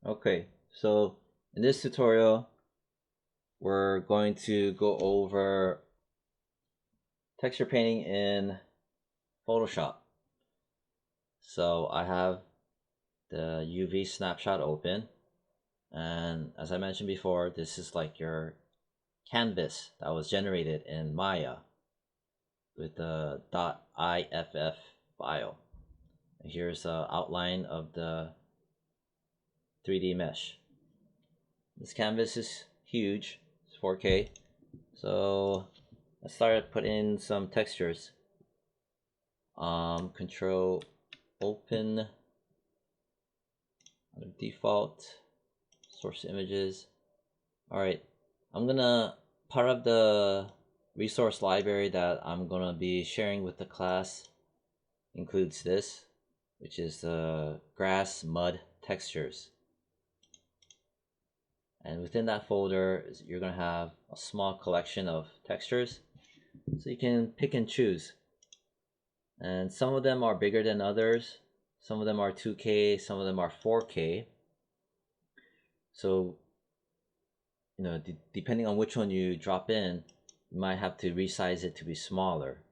Okay, so in this tutorial, we're going to go over texture painting in Photoshop. So I have the UV snapshot open, and as I mentioned before, this is like your canvas that was generated in Maya with the .iff file. And here's the outline of the 3D mesh. This canvas is huge, it's 4K. So let's start putting in some textures. Control open under default source images. All right, I'm gonna part of the resource library that I'm gonna be sharing with the class includes this, which is the grass mud textures. And within that folder, you're gonna have a small collection of textures, so you can pick and choose. And some of them are bigger than others. Some of them are 2K, some of them are 4K. So, depending on which one you drop in, you might have to resize it to be smaller.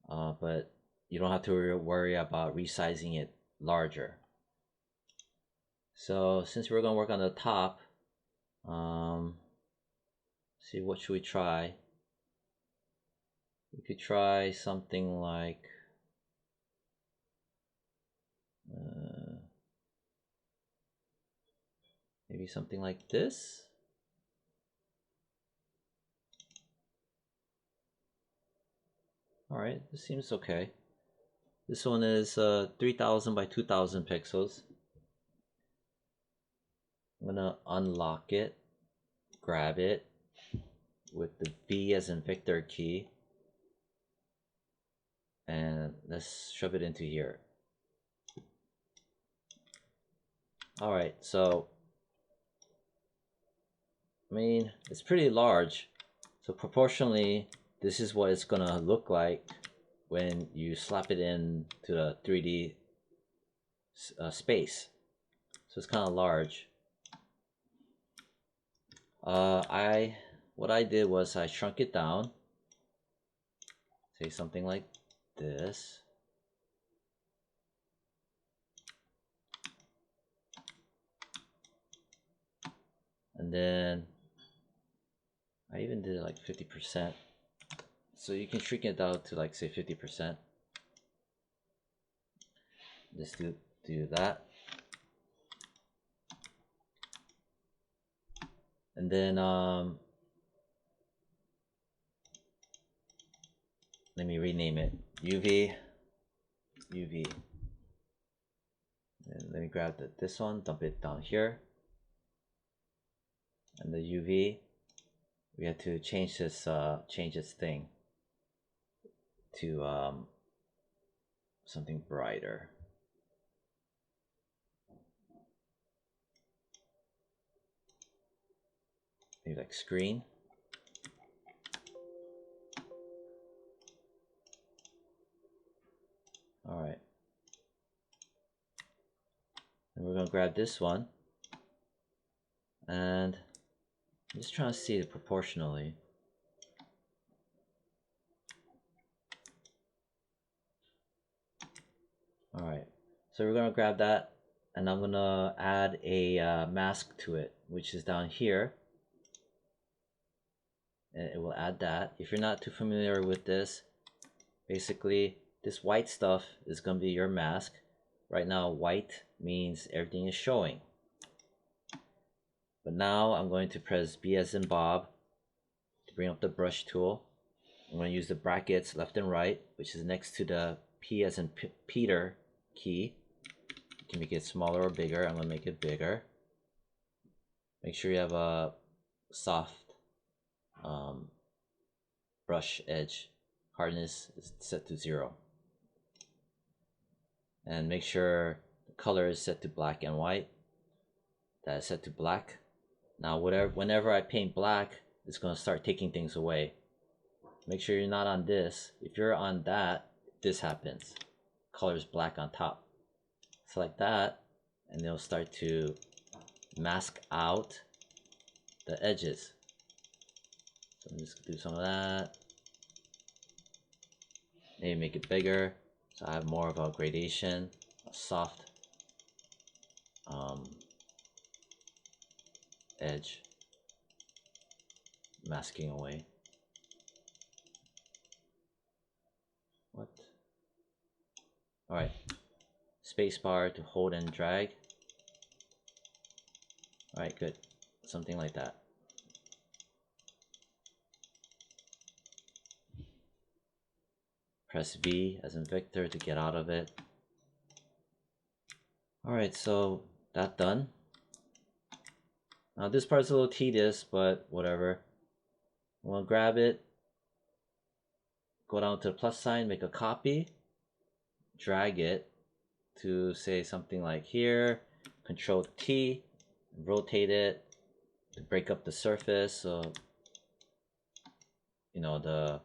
But you don't have to worry about resizing it larger. So since we're going to work on the top, see, what should we try? We could try something like maybe something like this. All right, this seems okay. This one is 3000 by 2000 pixels. I'm gonna unlock it, grab it with the V as in Victor key, and let's shove it into here. All right, so I mean, it's pretty large, so proportionally this is what it's gonna look like when you slap it into the 3D space. So it's kind of large. What I did was I shrunk it down, say something like this. And then I even did it like 50%. So you can shrink it down to like say 50%. Just do that. And then let me rename it UV. And let me grab this one, dump it down here. And the UV, we have to change this thing to something brighter. Maybe like screen. All right. And we're gonna grab this one, and I'm just trying to see it proportionally. All right, so we're gonna grab that, and I'm gonna add a mask to it, which is down here, and it will add that. If you're not too familiar with this, basically this white stuff is gonna be your mask. Right now, white means everything is showing. But now I'm going to press B as in Bob to bring up the brush tool. I'm going to use the brackets left and right, which is next to the P as in Peter key. You can make it smaller or bigger. I'm going to make it bigger. Make sure you have a soft brush edge. Hardness is set to 0. And make sure the color is set to black and white. That is set to black. Now whenever I paint black, it's going to start taking things away. Make sure you're not on this. If you're on that, this happens. Color is black on top. Select that, and they'll start to mask out the edges. So I'm just gonna do some of that. Maybe make it bigger so I have more of a gradation, a soft edge masking away. What? Alright. Spacebar to hold and drag. Alright, good. Something like that. Press V as in Victor to get out of it. Alright, so that done. Now this part's a little tedious, but whatever. We'll grab it, go down to the plus sign, make a copy, drag it to say something like here, Control T, rotate it to break up the surface so you know the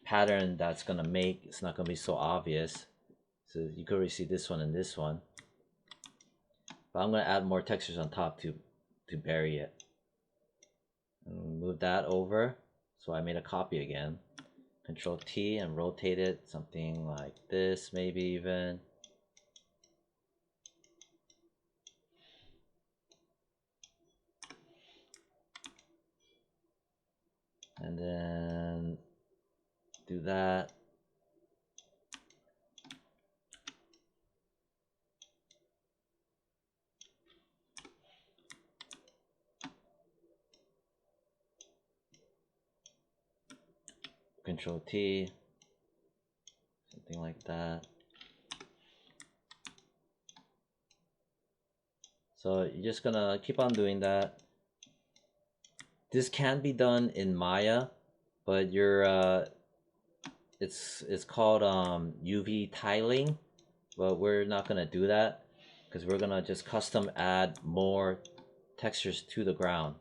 pattern that's gonna make it's not gonna be so obvious. So you can already see this one and this one, but I'm gonna add more textures on top to bury it. And move that over, so I made a copy again. Control T and rotate it something like this, maybe even. And then do that. Control T, something like that. So you're just gonna keep on doing that. This can be done in Maya, but it's called UV tiling, but we're not gonna do that because we're gonna just custom add more textures to the ground.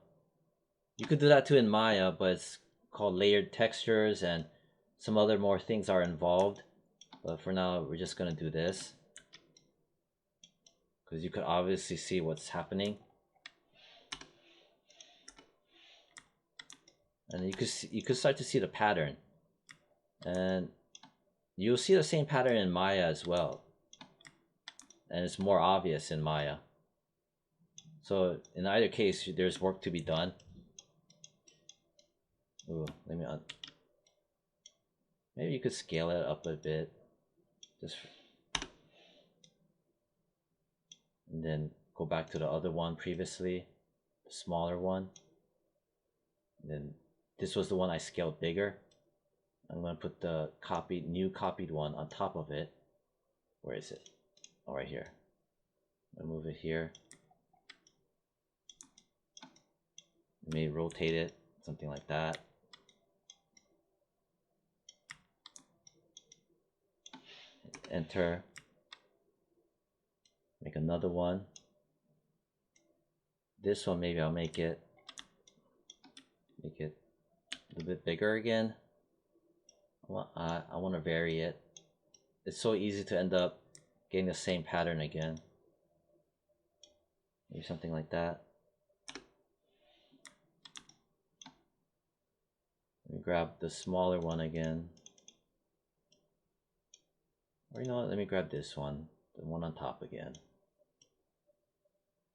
You could do that too in Maya, but it's called layered textures and some other more things are involved. But for now, we're just gonna do this because you could obviously see what's happening. And you could start to see the pattern, and you'll see the same pattern in Maya as well, and it's more obvious in Maya. So in either case, there's work to be done. Ooh, let me maybe you could scale it up a bit, just and then go back to the other one previously, the smaller one. And then this was the one I scaled bigger. I'm going to put the new copied one on top of it. Where is it? Oh, right here. I'm going to move it here. Maybe rotate it, something like that. Enter. Make another one. This one, maybe I'll make it a little bit bigger again. I want to vary it. It's so easy to end up getting the same pattern again. Maybe something like that. Let me grab the smaller one again. Or you know what, let me grab this one, the one on top again.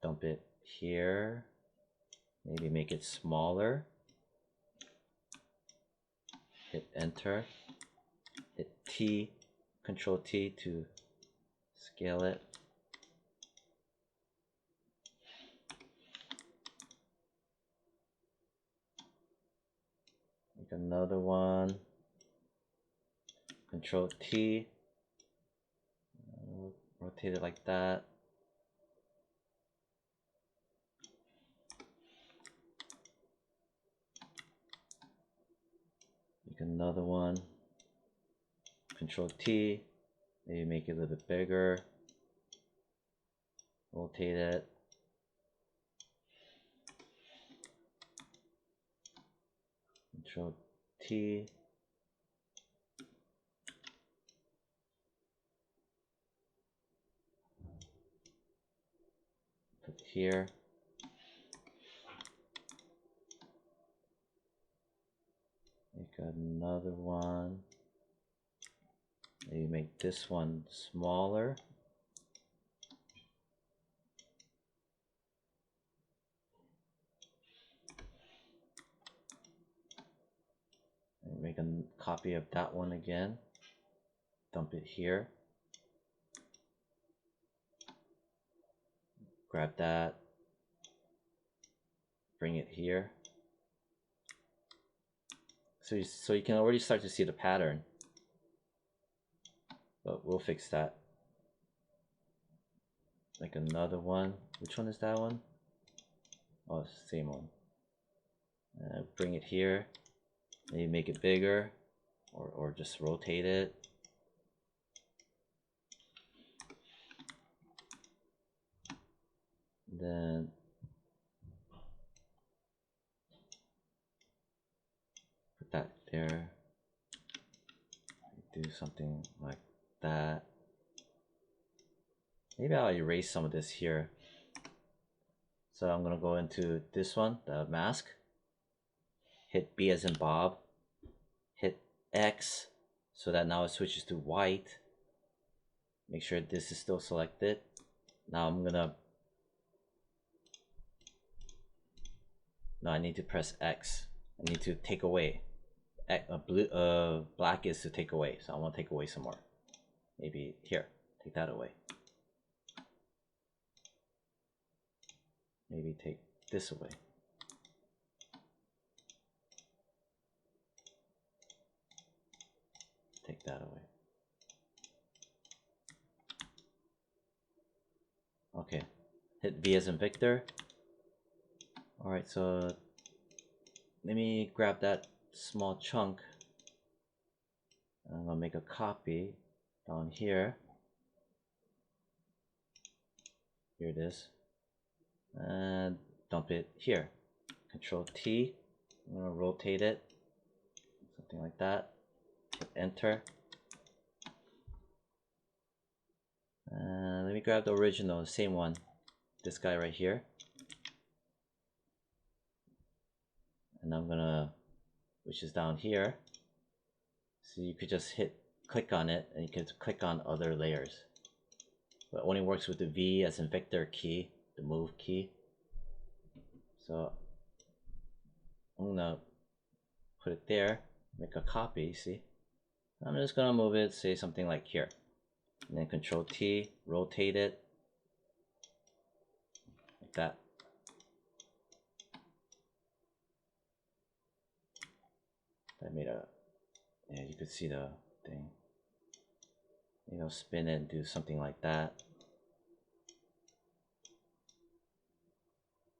Dump it here. Maybe make it smaller. Hit enter. Hit T, Control T to scale it. Make another one. Control T. Rotate it like that. Make another one. Control T. Maybe make it a little bit bigger. Rotate it. Control T. Put it here. Make another one. Maybe make this one smaller. And make a copy of that one again. Dump it here. Grab that. Bring it here. So you can already start to see the pattern. But we'll fix that. Like another one. Which one is that one? Oh, it's the same one. Bring it here. Maybe make it bigger, or just rotate it. Then put that there. Do something like that. Maybe I'll erase some of this here. So I'm gonna go into this one, the mask. Hit B as in Bob. Hit X so that now it switches to white. Make sure this is still selected. Now I'm gonna. No, I need to press X. I need to take away. Black is to take away, so I want to take away some more. Maybe here, take that away. Maybe take this away. Take that away. Okay, hit V as in Victor. Alright, so let me grab that small chunk. I'm gonna make a copy down here. Here it is. And dump it here. Control T. I'm gonna rotate it. Something like that. Hit enter. Let me grab the original, the same one. This guy right here. And I'm gonna, which is down here. So you could just click on it, and you can click on other layers. But it only works with the V as in Victor key, the move key. So I'm gonna put it there, make a copy, see? I'm just gonna move it, say something like here. And then Control T, rotate it. Like that. That made a, yeah, you could see the thing. You know, spin it and do something like that.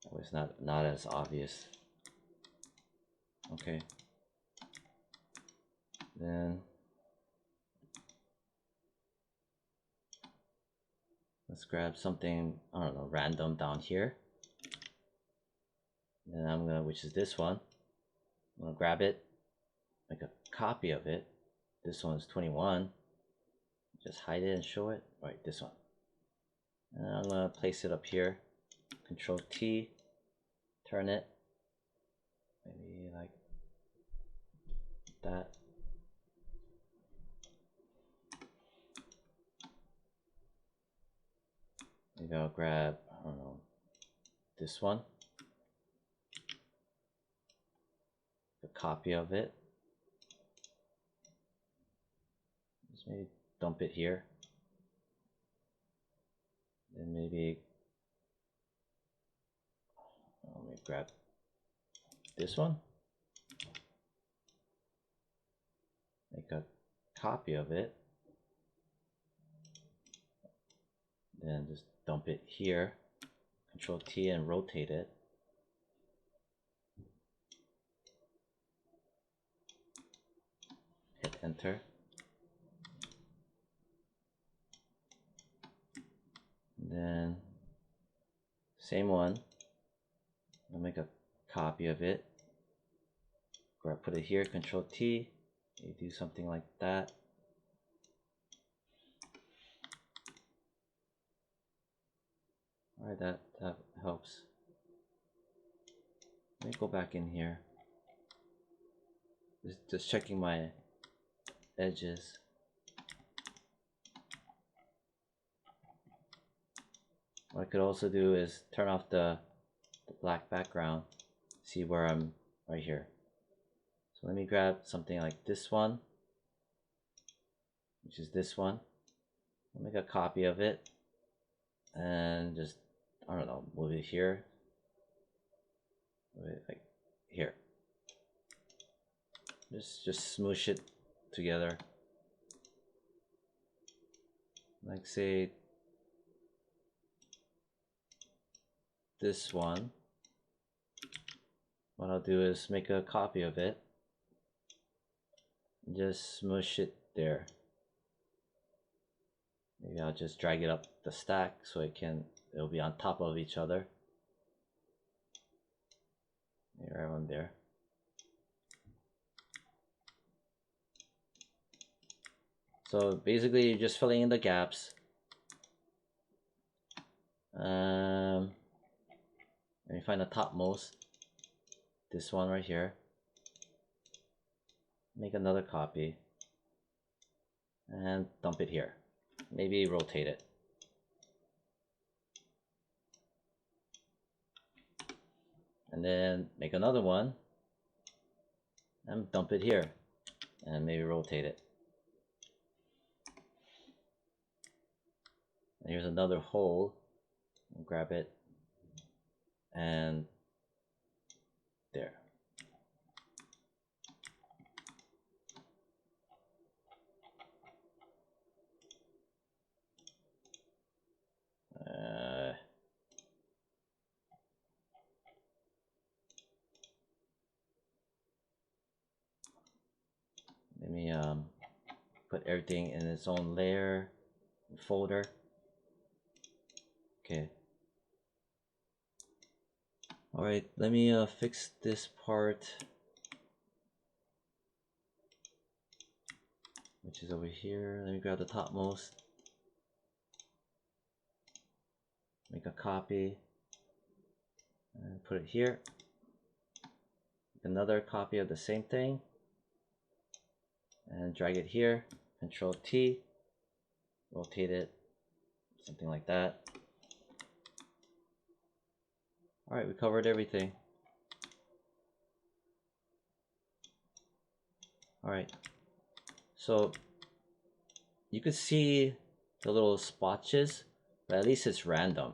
That was not as obvious. Okay. Then let's grab something, I don't know, random down here. And I'm gonna, which is this one. I'm gonna grab it, make a copy of it. This one's 21. Just hide it and show it. Right, this one. And I'm gonna place it up here. Control T, turn it. Maybe like that. Maybe I'll grab, I don't know, this one. A copy of it. Just maybe dump it here. Then maybe let me grab this one. Make a copy of it. Then just dump it here. Control T and rotate it. Hit enter. And then same one. I'll make a copy of it. Put it here, Control T. You do something like that. Alright, that helps. Let me go back in here. Just checking my edges. What I could also do is turn off the black background. See where I'm right here. So let me grab something like this one, which is this one. I'll make a copy of it and just, I don't know, move it here. Move it like here. Just smoosh it together. Like say this one. What I'll do is make a copy of it. Just smoosh it there. Maybe I'll just drag it up the stack so it'll be on top of each other. Maybe right on there. So basically you're just filling in the gaps. Let me find the topmost. This one right here. Make another copy. And dump it here. Maybe rotate it. And then make another one. And dump it here. And maybe rotate it. And here's another hole. Grab it. And there. Let me put everything in its own layer, folder. Okay. All right, let me fix this part, which is over here. Let me grab the topmost, make a copy, and put it here. Another copy of the same thing, and drag it here. Control T, rotate it, something like that. All right, we covered everything. All right, so you could see the little spotches, but at least it's random.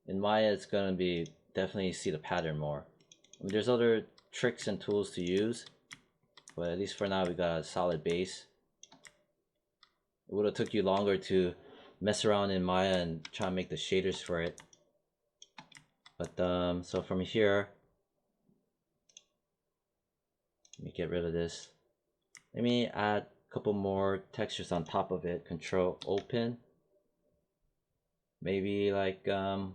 In Maya, it's gonna be definitely see the pattern more. I mean, there's other tricks and tools to use, but at least for now, we got a solid base. It would have took you longer to mess around in Maya and try to make the shaders for it. But so from here, let me get rid of this. Let me add a couple more textures on top of it. Control open. Maybe like I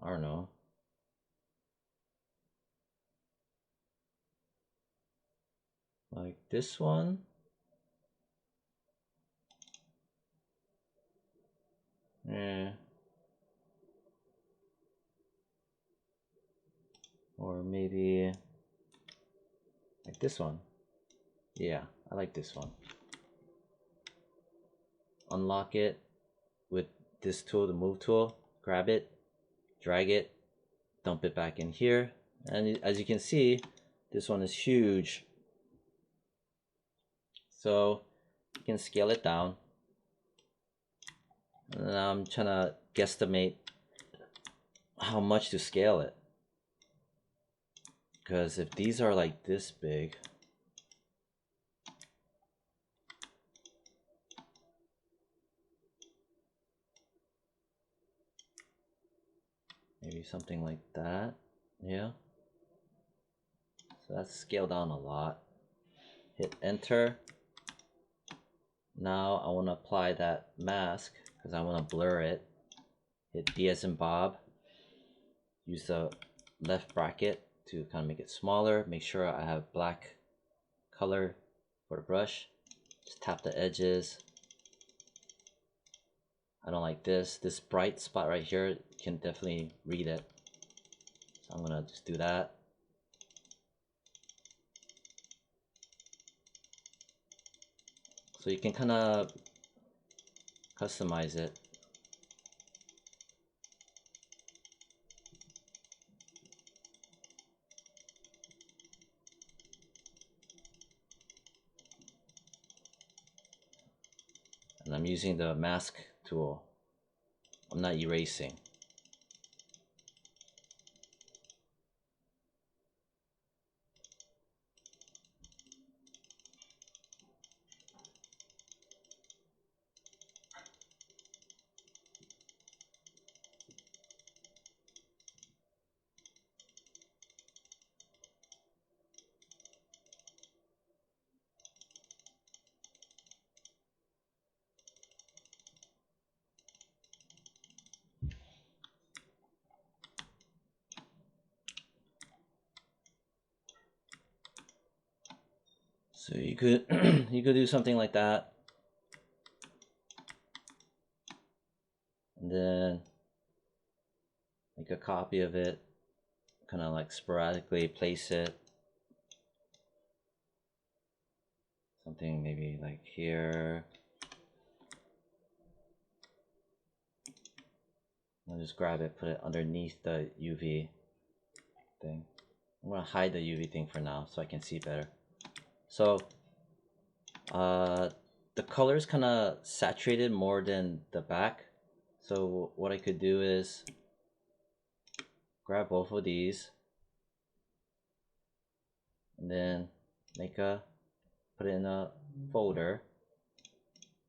don't know. Like this one. Yeah. Or maybe like this one. Yeah, I like this one. Unlock it with this tool, the move tool. Grab it, drag it, dump it back in here. And as you can see, this one is huge. So you can scale it down. And I'm trying to guesstimate how much to scale it. Because if these are like this big, maybe something like that. Yeah. So that's scaled down a lot. Hit enter. Now I want to apply that mask because I want to blur it. Hit B as in Bob. Use the left bracket to kind of make it smaller. Make sure I have black color for the brush. Just tap the edges. I don't like this. This bright spot right here can definitely read it. So I'm gonna just do that. So you can kind of customize it. And I'm using the mask tool. I'm not erasing. So you could you could do something like that. And then make a copy of it, kind of like sporadically place it. Something maybe like here. I'll just grab it, put it underneath the UV thing. I'm gonna hide the UV thing for now so I can see better. So the color is kind of saturated more than the back. So what I could do is grab both of these and then put it in a folder.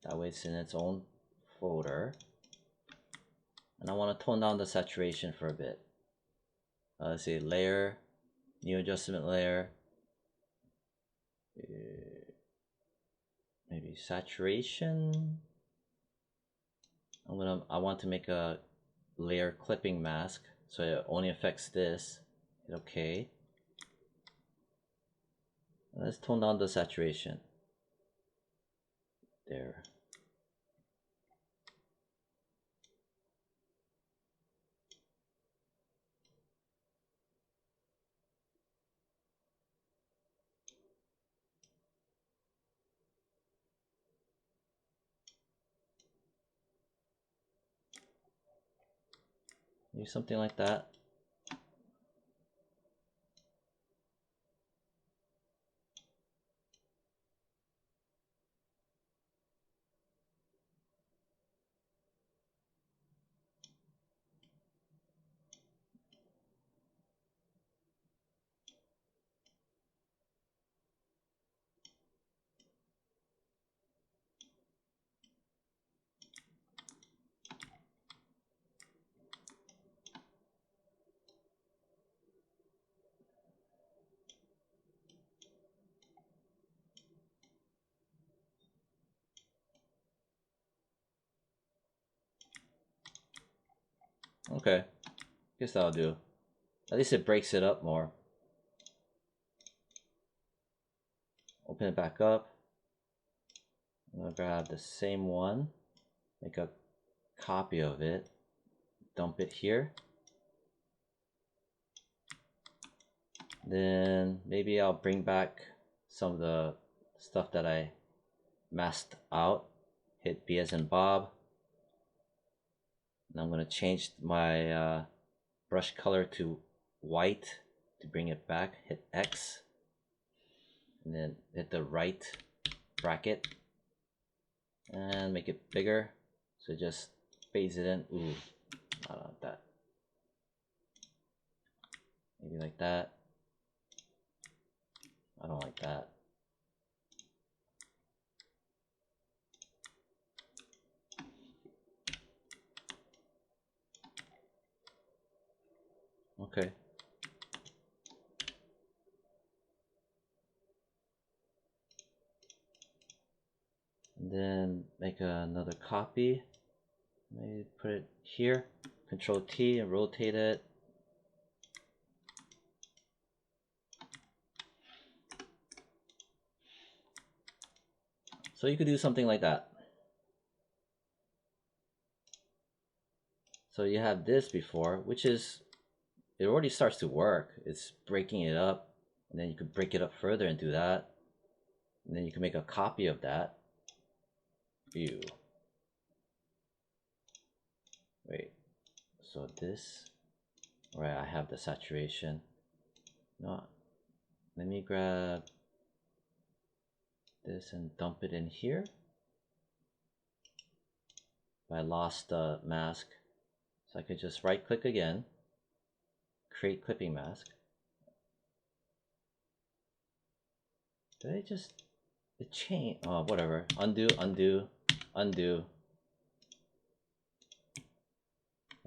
That way it's in its own folder. And I want to tone down the saturation for a bit. Let's see, layer, new adjustment layer. Maybe saturation. I want to make a layer clipping mask so it only affects this. Hit OK. And let's tone down the saturation. There. Maybe something like that. Okay, guess that'll do. At least it breaks it up more. Open it back up. I'm gonna grab the same one, make a copy of it, dump it here. Then maybe I'll bring back some of the stuff that I masked out. Hit B as in Bob. And I'm gonna change my brush color to white to bring it back. Hit X. And then hit the right bracket and make it bigger. So just phase it in. Ooh, not like that. Maybe like that. I don't like that. Okay. And then make another copy. Maybe put it here. Control T and rotate it. So you could do something like that. So you have this before, which is, it already starts to work. It's breaking it up, and then you could break it up further and do that. And then you can make a copy of that. View. Wait, so this, right, I have the saturation. No, let me grab this and dump it in here. I lost the mask, so I could just right click again, create clipping mask. Did I just, it changed? Oh, whatever. Undo, undo, undo.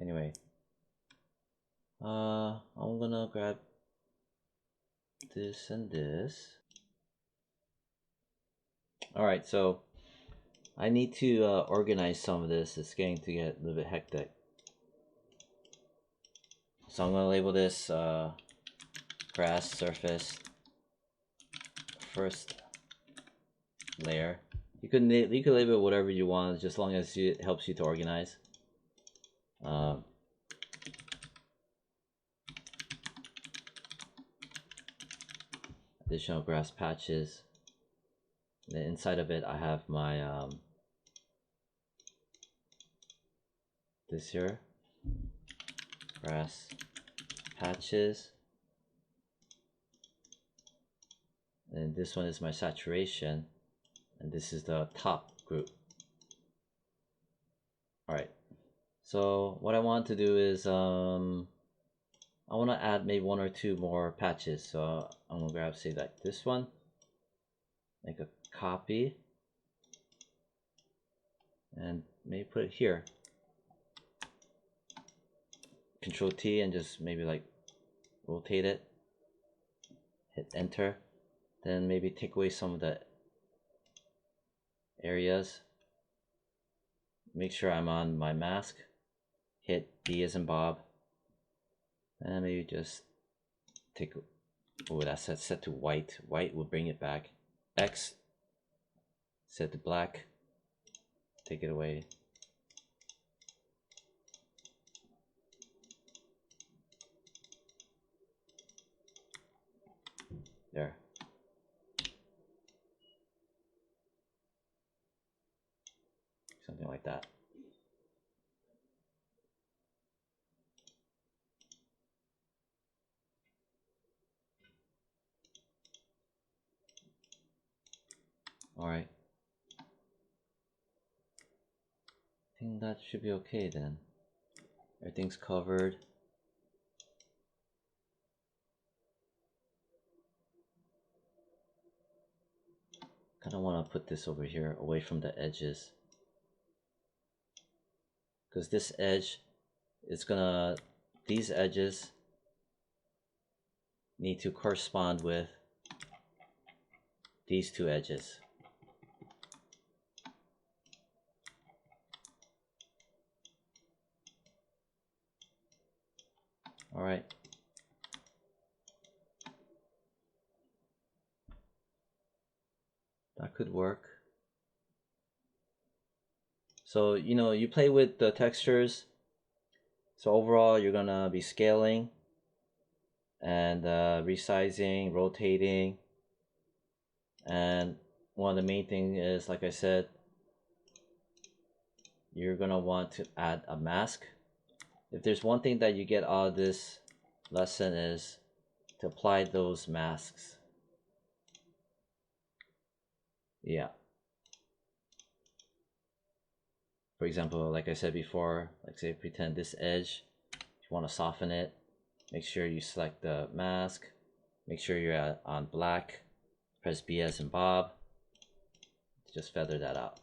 Anyway, I'm gonna grab this and this. All right, so I need to organize some of this. It's getting to get a little bit hectic. So I'm gonna label this grass surface first layer. You can label it whatever you want, just as long as it helps you to organize. Additional grass patches. And then inside of it, I have my this here, grass patches, and this one is my saturation, and this is the top group. All right. So what I want to do is I want to add maybe 1 or 2 more patches. So I'm gonna grab, say, like this one, make a copy, and maybe put it here. Control T and just maybe like rotate it, hit enter, then maybe take away some of the areas. Make sure I'm on my mask, hit B as in Bob, and maybe just take, oh, that's set to white. White will bring it back. X, set to black, take it away. There. Something like that. All right. I think that should be okay then. Everything's covered. Kind of want to put this over here away from the edges, because this edge is gonna, these edges need to correspond with these 2 edges. All right. That could work. So, you know, you play with the textures. So overall, you're gonna be scaling and resizing, rotating. And one of the main things is, like I said, you're gonna want to add a mask. If there's one thing that you get out of this lesson, is to apply those masks. Yeah. For example, like I said before, like say pretend this edge, if you want to soften it, make sure you select the mask, make sure you're on black, press B as in Bob, just feather that out.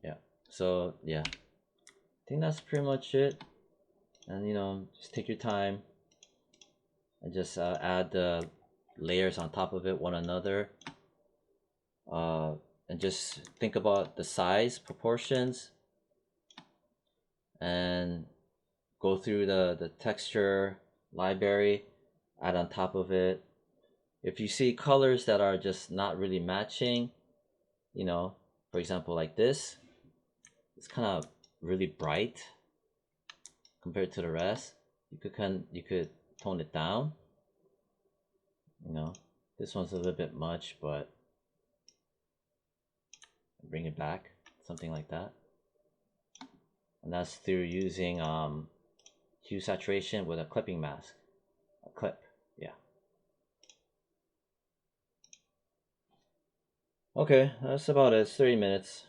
Yeah, so yeah, I think that's pretty much it. And you know, just take your time and just add the layers on top of it, one another. And just think about the size, proportions, and go through the texture library, add on top of it. If you see colors that are just not really matching, you know, for example, like this, it's kind of really bright compared to the rest, you could tone it down. You know, this one's a little bit much, but bring it back, something like that. And that's through using hue saturation with a clipping mask, a clip. Yeah. Okay, that's about it. It's 30 minutes.